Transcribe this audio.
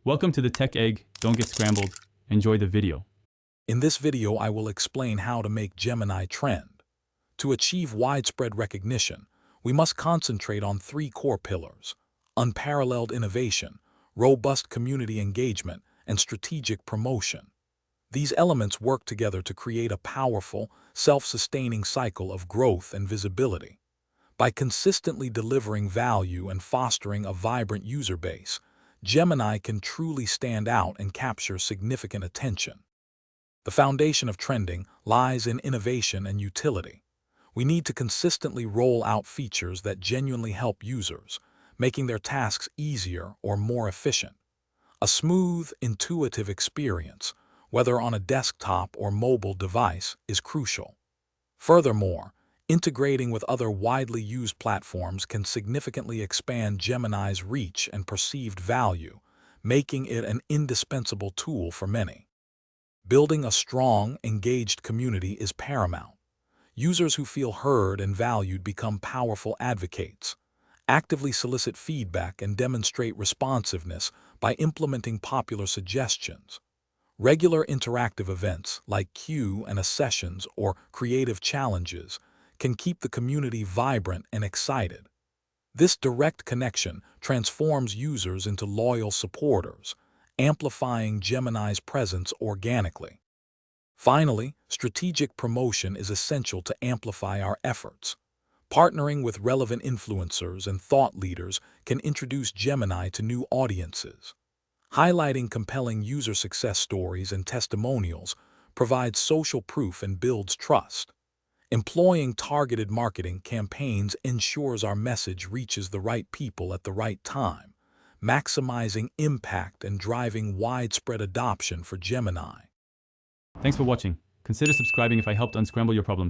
Welcome to the Tech Egg. Don't get scrambled. Enjoy the video. In this video, I will explain how to make Gemini trend. To achieve widespread recognition, we must concentrate on three core pillars: unparalleled innovation, robust community engagement, and strategic promotion. These elements work together to create a powerful, self-sustaining cycle of growth and visibility. By consistently delivering value and fostering a vibrant user base, Gemini can truly stand out and capture significant attention. The foundation of trending lies in innovation and utility. We need to consistently roll out features that genuinely help users, making their tasks easier or more efficient. A smooth, intuitive experience, whether on a desktop or mobile device, is crucial. Furthermore, integrating with other widely used platforms can significantly expand Gemini's reach and perceived value, making it an indispensable tool for many. Building a strong, engaged community is paramount. Users who feel heard and valued become powerful advocates. Actively solicit feedback and demonstrate responsiveness by implementing popular suggestions. Regular interactive events like Q&A sessions or creative challenges can keep the community vibrant and excited. This direct connection transforms users into loyal supporters, amplifying Gemini's presence organically. Finally, strategic promotion is essential to amplify our efforts. Partnering with relevant influencers and thought leaders can introduce Gemini to new audiences. Highlighting compelling user success stories and testimonials provides social proof and builds trust. Employing targeted marketing campaigns ensures our message reaches the right people at the right time, maximizing impact and driving widespread adoption for Gemini. Thanks for watching. Consider subscribing if I helped unscramble your problems.